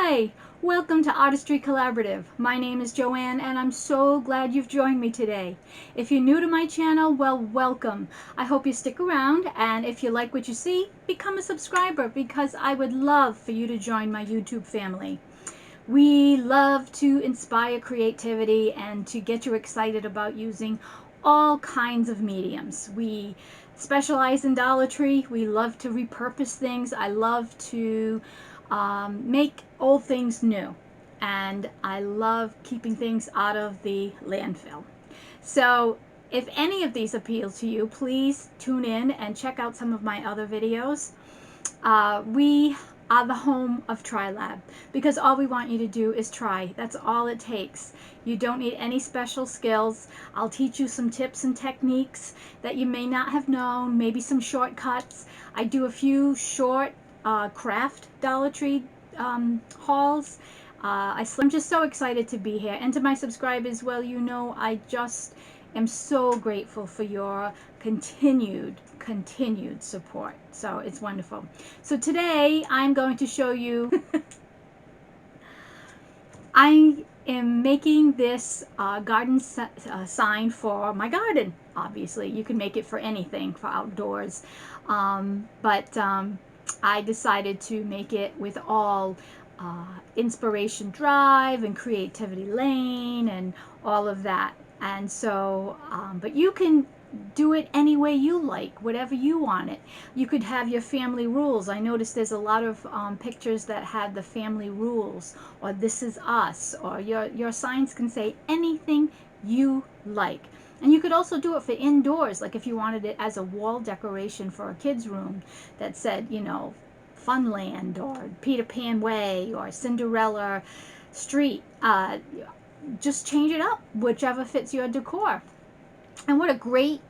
Hi! Welcome to Artistry Collaborative. My name is JoAnn and I'm so glad you've joined me today. If you're new to my channel, well, welcome. I hope you stick around, and if you like what you see, become a subscriber because I would love for you to join my YouTube family. We love to inspire creativity and to get you excited about using all kinds of mediums. We specialize in Dollar Tree. We love to repurpose things. I love to make old things new. And I love keeping things out of the landfill. So if any of these appeal to you, please tune in and check out some of my other videos. We are the home of TriLab because all we want you to do is try. That's all it takes. You don't need any special skills. I'll teach you some tips and techniques that you may not have known, maybe some shortcuts. I do a few short craft Dollar Tree hauls. I'm just so excited to be here. And to my subscribers, well, you know, I just am so grateful for your continued support. So it's wonderful. So today I'm going to show you I am making this garden sign for my garden. Obviously you can make it for anything, for outdoors, but I decided to make it with all Inspiration Drive and Creativity Lane and all of that. And so, but you can do it any way you like, whatever you want it. You could have your family rules. I noticed there's a lot of pictures that had the family rules, or this is us, or your signs can say anything you like. And you could also do it for indoors, like if you wanted it as a wall decoration for a kid's room that said, you know, Funland or Peter Pan Way or Cinderella Street. Just change it up, whichever fits your decor. And what a great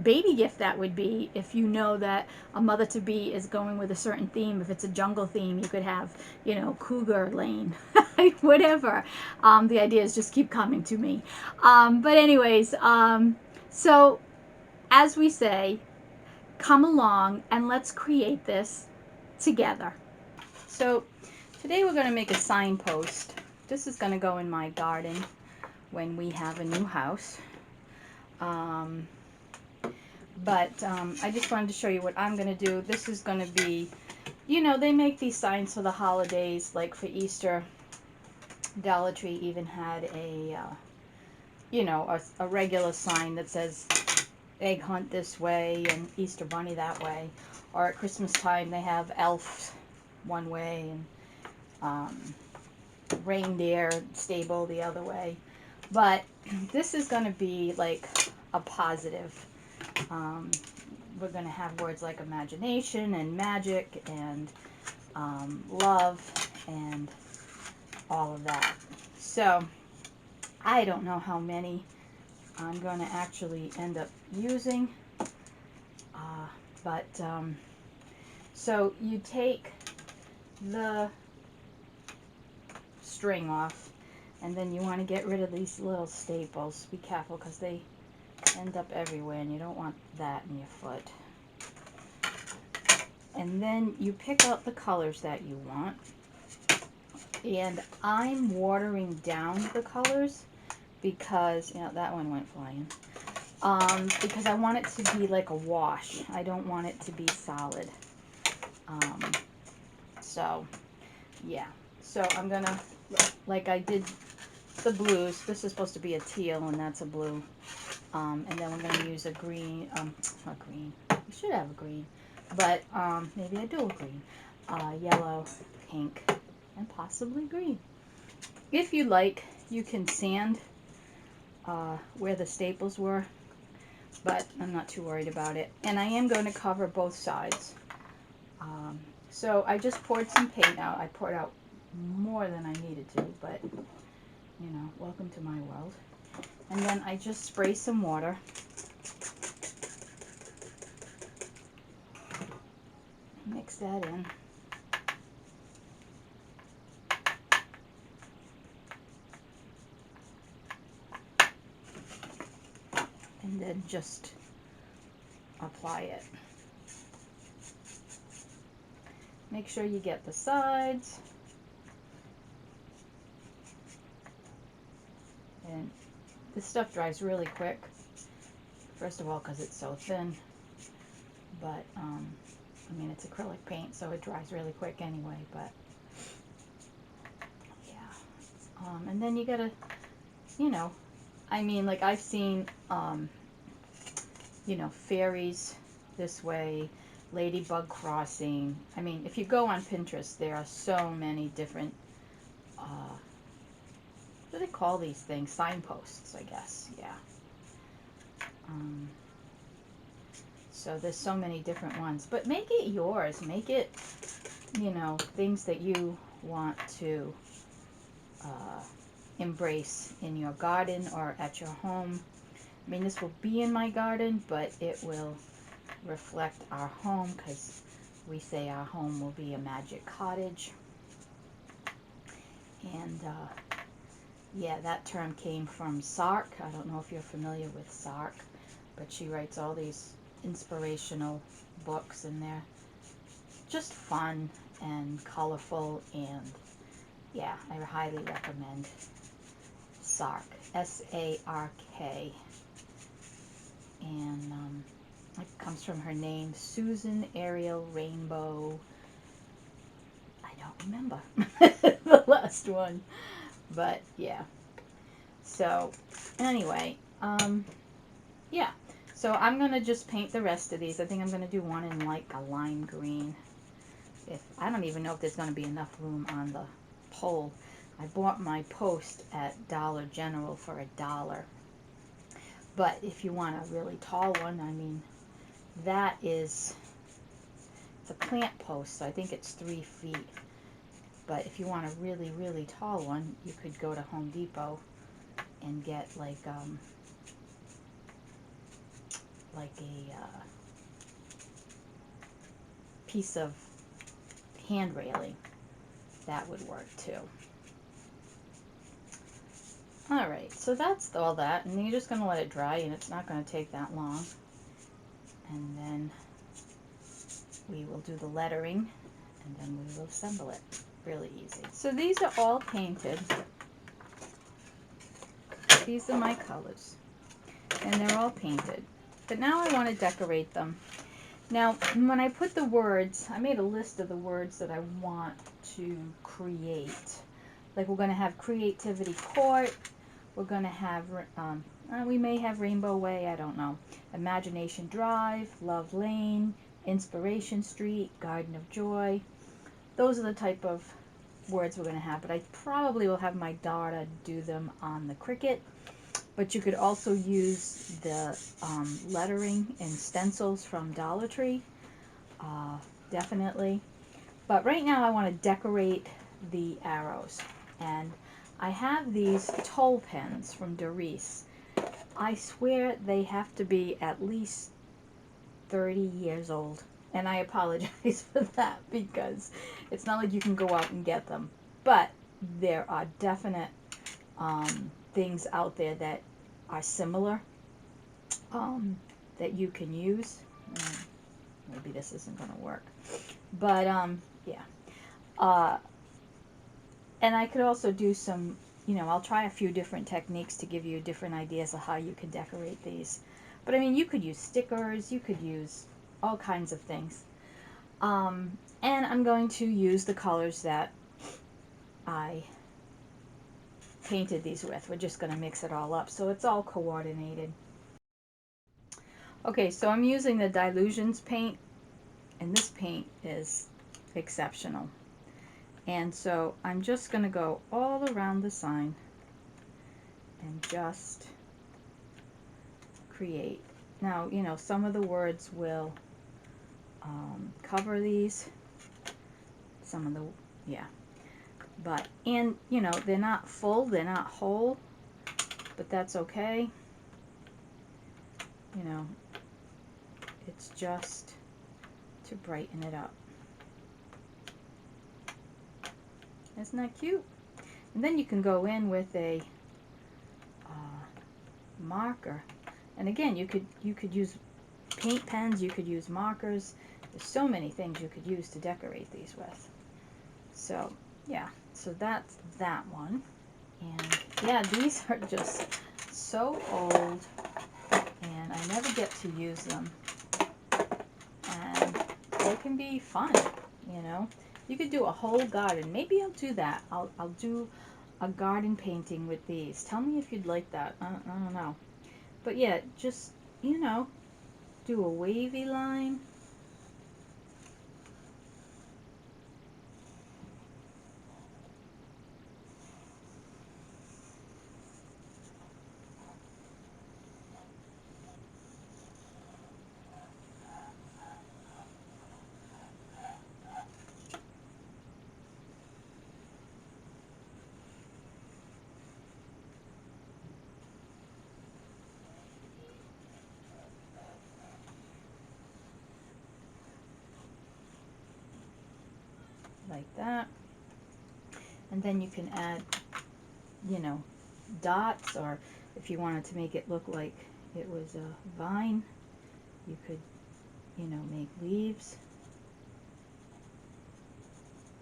baby gift that would be if you know that a mother-to-be is going with a certain theme. If it's a jungle theme, you could have, you know, Cougar Lane, whatever. The ideas just keep coming to me. But anyways, so as we say, come along and let's create this together. So today we're going to make a signpost. This is going to go in my garden when we have a new house. I just wanted to show you what I'm going to do. This is going to be, you know, they make these signs for the holidays, like for Easter. Dollar Tree even had a, you know, a regular sign that says egg hunt this way and Easter bunny that way. Or at Christmas time they have elf one way and reindeer stable the other way. But this is going to be like a positive. We're going to have words like imagination and magic and love and all of that. So I don't know how many I'm going to actually end up using, so you take the string off, and then you want to get rid of these little staples. Be careful because they end up everywhere and you don't want that in your foot. And then you pick out the colors that you want, and I'm watering down the colors because, you know, that one went flying, because I want it to be like a wash. I don't want it to be solid. So yeah, so I'm gonna, like I did the blues, this is supposed to be a teal and that's a blue, and then we're going to use a green, not green, we should have a green, but maybe I do a green, yellow, pink, and possibly green. If you like, you can sand where the staples were, but I'm not too worried about it. And I am going to cover both sides. So I just poured some paint out. I poured out more than I needed to, but you know, welcome to my world. And then I just spray some water. Mix that in. And then just apply it. Make sure you get the sides. this stuff dries really quick. First of all, because it's so thin, but I mean, it's acrylic paint, so it dries really quick anyway, but yeah. And then you gotta, you know, I mean, like I've seen, you know, fairies this way, ladybug crossing. I mean, if you go on Pinterest, there are so many different, what do they call these things? Signposts, I guess, yeah. So there's so many different ones, but make it yours. Make it, you know, things that you want to embrace in your garden or at your home. I mean, this will be in my garden, but it will reflect our home because we say our home will be a magic cottage. And yeah, that term came from Sark. I don't know if you're familiar with Sark, but she writes all these inspirational books, and they're just fun and colorful, and yeah, I highly recommend Sark, S-A-R-K, and it comes from her name, Susan Ariel Rainbow. I don't remember the last one, but yeah. So anyway, yeah. So I'm gonna just paint the rest of these. I think I'm gonna do one in like a lime green. I don't even know if there's gonna be enough room on the pole. I bought my post at Dollar General for $1. But if you want a really tall one, I mean, that is, it's a plant post, so I think it's 3 feet. But if you want a really, really tall one, you could go to Home Depot and get like a piece of hand railing. That would work too. Alright, so that's all that, and you're just going to let it dry, and it's not going to take that long. And then we will do the lettering, and then we will assemble it. Really easy. So these are all painted. These are my colors, and they're all painted. But now I want to decorate them. Now, when I put the words, I made a list of the words that I want to create. Like, we're going to have Creativity Court. We're going to have, we may have Rainbow Way, I don't know. Imagination Drive, Love Lane, Inspiration Street, Garden of Joy. Those are the type of words we're going to have, but I probably will have my daughter do them on the Cricut. But you could also use the lettering and stencils from Dollar Tree, definitely. But right now I want to decorate the arrows, and I have these toe pens from Doris. I swear they have to be at least 30 years old, and I apologize for that because it's not like you can go out and get them. But there are definite things out there that are similar that you can use. Maybe this isn't going to work, but yeah. And I could also do some, I'll try a few different techniques to give you different ideas of how you can decorate these. But I mean, you could use stickers, you could use all kinds of things. And I'm going to use the colors that I painted these with. We're just going to mix it all up so it's all coordinated. Okay, so I'm using the Dilutions paint, and this paint is exceptional. And so I'm just going to go all around the sign and just create. Now, some of the words will cover these. Some of the, yeah. But, and, they're not full, they're not whole, but that's okay. It's just to brighten it up. Isn't that cute? And then you can go in with a marker. And again, you could use paint pens, you could use markers. There's so many things you could use to decorate these with. So, yeah. So that's that one. And yeah, these are just so old, and I never get to use them. And they can be fun, you know. You could do a whole garden. Maybe I'll do that. I'll do a garden painting with these. Tell me if you'd like that. I don't know. But yeah, just, you know, do a wavy line. Like that. And then you can add, you know, dots, or if you wanted to make it look like it was a vine, you could, you know, make leaves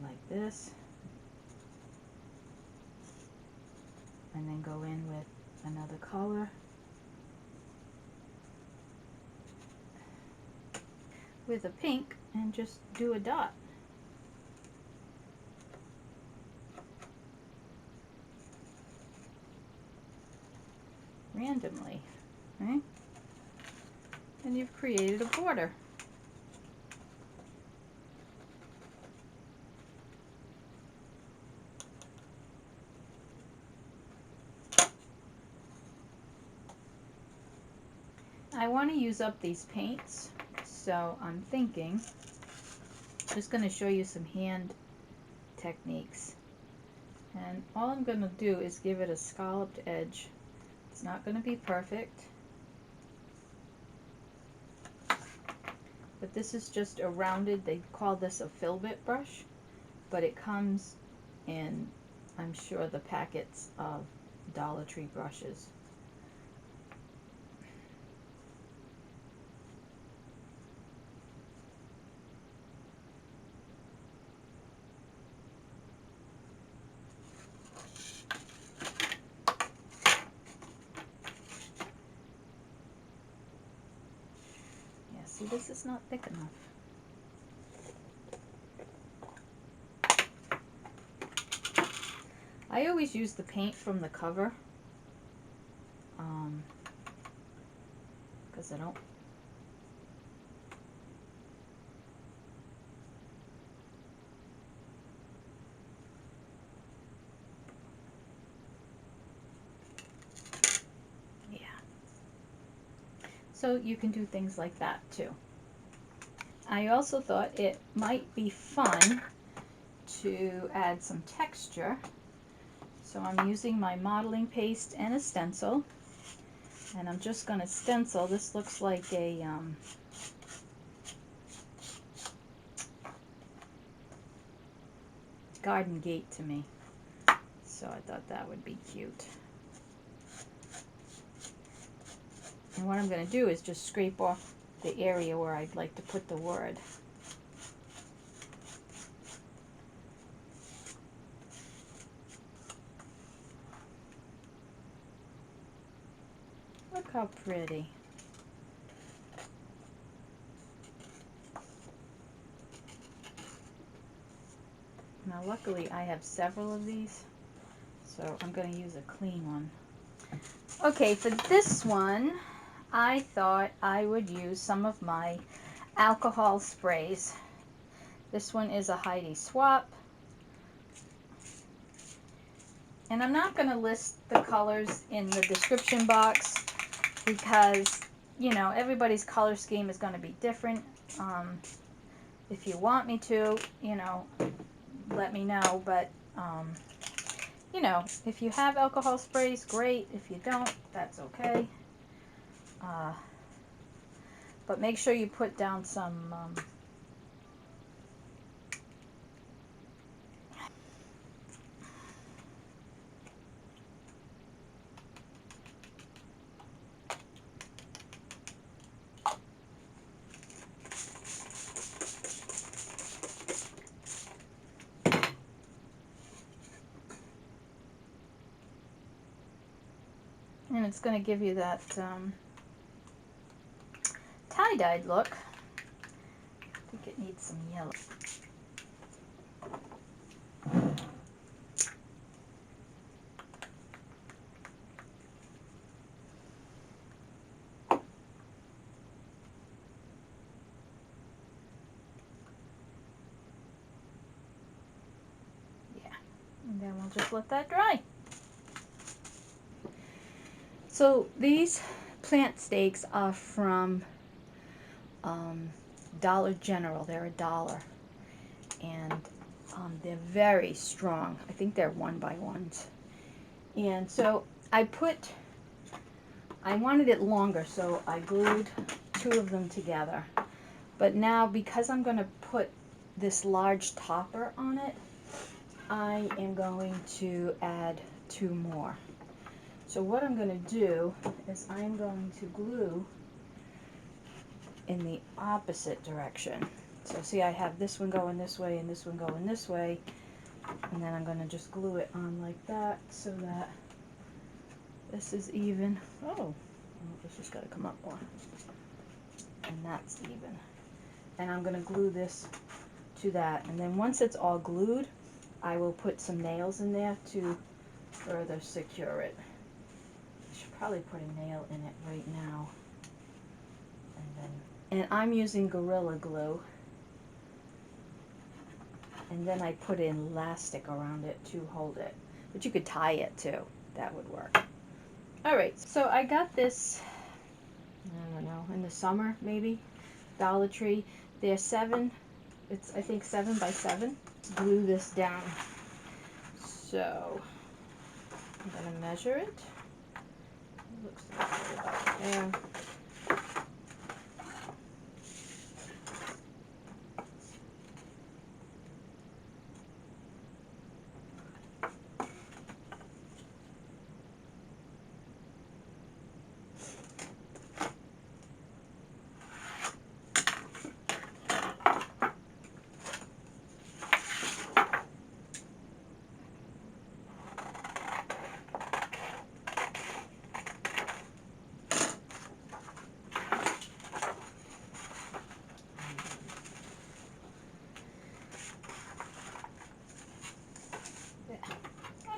like this, and then go in with another color with a pink and just do a dot. Randomly, right? And you've created a border. I want to use up these paints, so I'm thinking, just going to show you some hand techniques. And all I'm going to do is give it a scalloped edge. It's not going to be perfect, but this is just a rounded, they call this a filbert brush, but it comes in, I'm sure, the packets of Dollar Tree brushes. Yeah, see, this is not thick enough. I always use the paint from the cover, because I don't. Yeah. So you can do things like that too. I also thought it might be fun to add some texture. So I'm using my modeling paste and a stencil, and I'm just going to stencil. This looks like a garden gate to me, so I thought that would be cute. And what I'm going to do is just scrape off the area where I'd like to put the word. Look how pretty. Now luckily I have several of these, so I'm going to use a clean one. Okay, for this one I thought I would use some of my alcohol sprays. This one is a Heidi Swap. And I'm not going to list the colors in the description box because, you know, everybody's color scheme is going to be different. If you want me to, you know, let me know. But, you know, if you have alcohol sprays, great. If you don't, that's okay. But make sure you put down some And it's going to give you that tie-dyed look. I think it needs some yellow. And then we'll just let that dry. So these plant stakes are from Dollar General. They're $1. And they're very strong. I think they're 1x1s. And so I wanted it longer, so I glued 2 of them together. But now, because I'm going to put this large topper on it, I am going to add 2 more. So what I'm going to do is I'm going to glue in the opposite direction. So see, I have this one going this way and this one going this way, and then I'm going to just glue it on like that so that this is even. Oh, this has got to come up more. And that's even. And I'm going to glue this to that. And then once it's all glued, I will put some nails in there to further secure it. I should probably put a nail in it right now. And I'm using Gorilla Glue. And then I put in elastic around it to hold it. But you could tie it too. That would work. Alright, so I got this, I don't know, in the summer maybe, Dollar Tree. They're 7, it's I think 7x7. Glue this down. So I'm going to measure it. It looks like it's about there.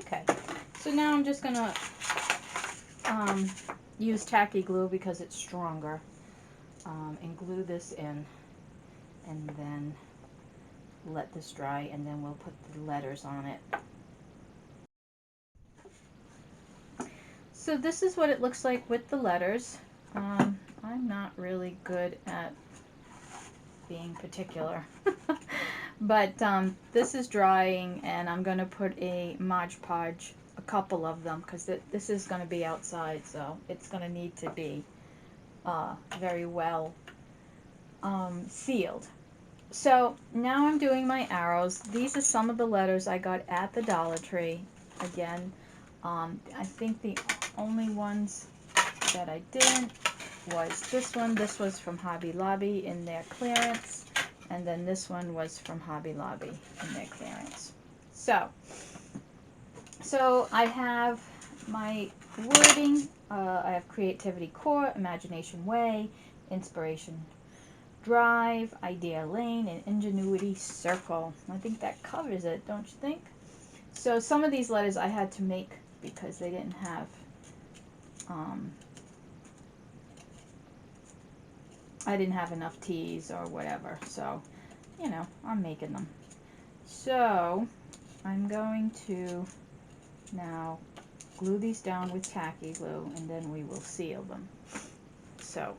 Okay, so now I'm just going to use Tacky Glue because it's stronger, and glue this in, and then let this dry, and then we'll put the letters on it. So this is what it looks like with the letters. I'm not really good at being particular. But this is drying, and I'm going to put a Mod Podge, a couple of them, because this is going to be outside, so it's going to need to be very well sealed. So now I'm doing my arrows. These are some of the letters I got at the Dollar Tree. Again, I think the only ones that I didn't was this one. This was from Hobby Lobby in their clearance. And then this one was from Hobby Lobby in their clearance. So I have my wording. I have Creativity Core, Imagination Way, Inspiration Drive, Idea Lane, and Ingenuity Circle. I think that covers it, don't you think? So some of these letters I had to make because they didn't have I didn't have enough T's or whatever, so, you know, I'm making them. So, I'm going to now glue these down with Tacky Glue, and then we will seal them. So,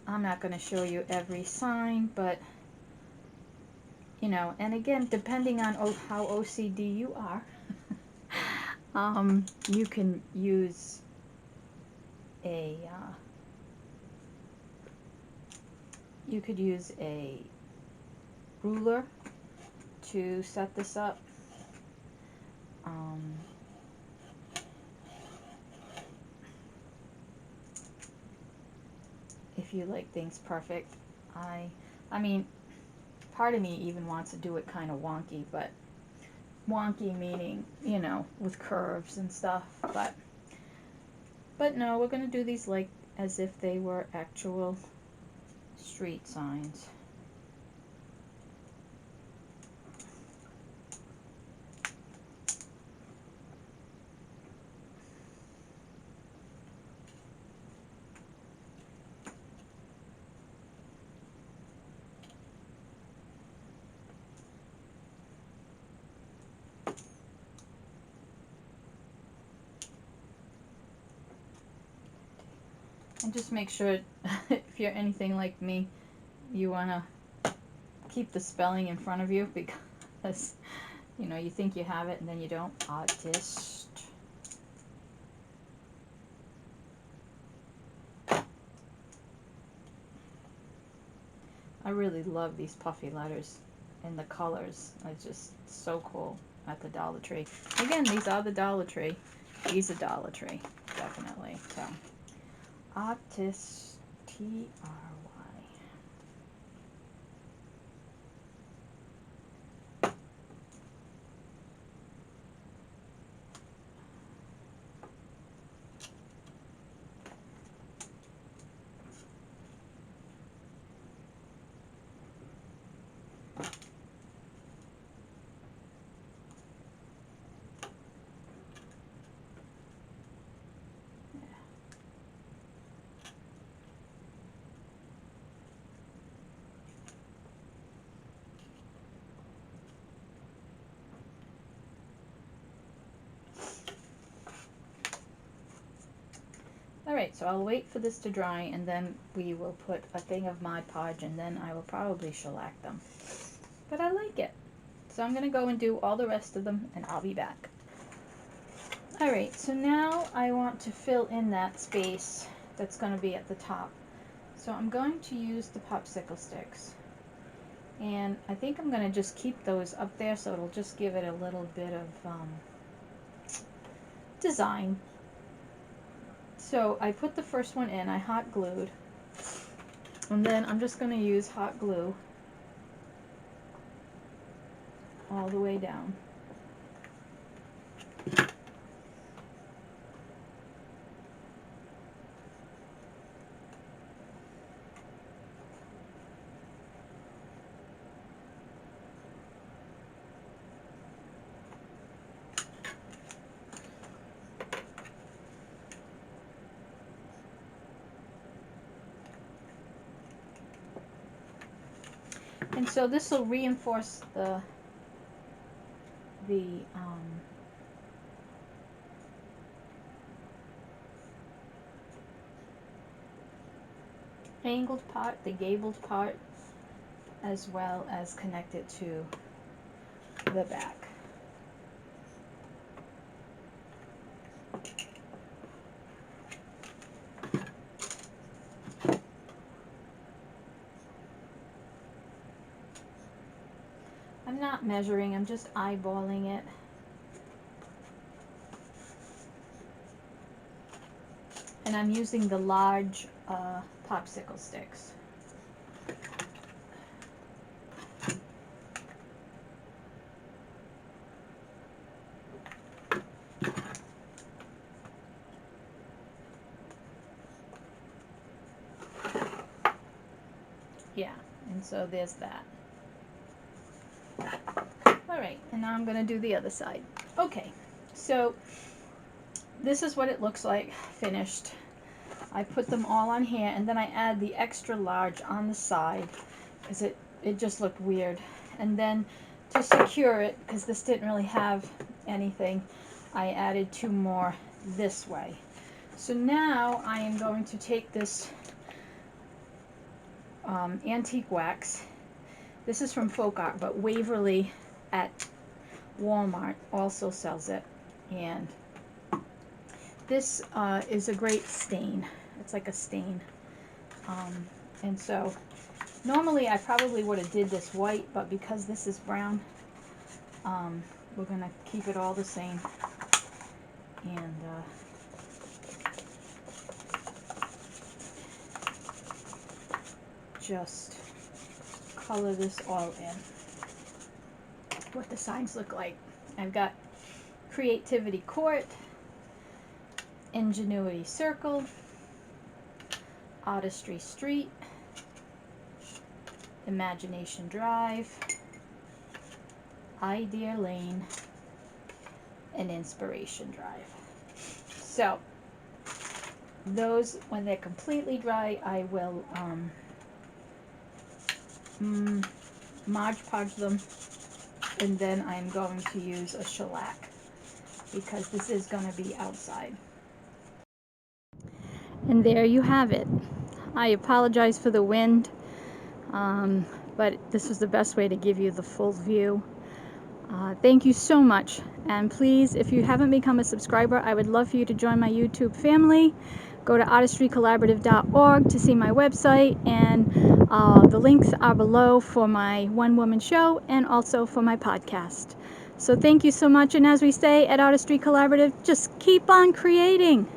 I'm not going to show you every sign, but, you know, and again, depending on how OCD you are, you can use a you could use a ruler to set this up. If you like things perfect. I mean, part of me even wants to do it kind of wonky, but wonky, meaning, you know, with curves and stuff, but no, we're going to do these like as if they were actual street signs. And just make sure, if you're anything like me, you want to keep the spelling in front of you, because, you know, you think you have it and then you don't. Artist. I really love these puffy letters and the colors. It's just so cool at the Dollar Tree. Again, these are the Dollar Tree. These are Dollar Tree, definitely. So, artist, T-R-Y. Alright, so I'll wait for this to dry, and then we will put a thing of Mod Podge, and then I will probably shellac them. But I like it. So I'm going to go and do all the rest of them, and I'll be back. Alright, so now I want to fill in that space that's going to be at the top. So I'm going to use the popsicle sticks. And I think I'm going to just keep those up there, so it'll just give it a little bit of design. So I put the first one in, I hot glued, and then I'm just going to use hot glue all the way down. And so this will reinforce the angled part, the gabled part, as well as connect it to the back. I'm not measuring, I'm just eyeballing it. And I'm using the large popsicle sticks. Yeah, and so there's that. Alright, and now I'm going to do the other side. Okay, so this is what it looks like finished. I put them all on here, and then I add the extra large on the side because it just looked weird. And then to secure it, because this didn't really have anything, I added 2 more this way. So now I am going to take this antique wax. This is from Folk Art, but Waverly at Walmart also sells it. And this is a great stain. It's like a stain. And so normally I probably would have did this white, but because this is brown, we're going to keep it all the same. And just color this all in. What the signs look like. I've got Creativity Court, Ingenuity Circle, Artistry Street, Imagination Drive, Idea Lane, and Inspiration Drive. So those, when they're completely dry, I will Mod Podge them, and then I'm going to use a shellac because this is going to be outside. And there you have it. I apologize for the wind, but this was the best way to give you the full view. Thank you so much, and please, if you haven't become a subscriber, I would love for you to join my YouTube family. Go to artistrycollaborative.org to see my website, and the links are below for my one-woman show and also for my podcast. So thank you so much, and as we say at Artistry Collaborative, just keep on creating.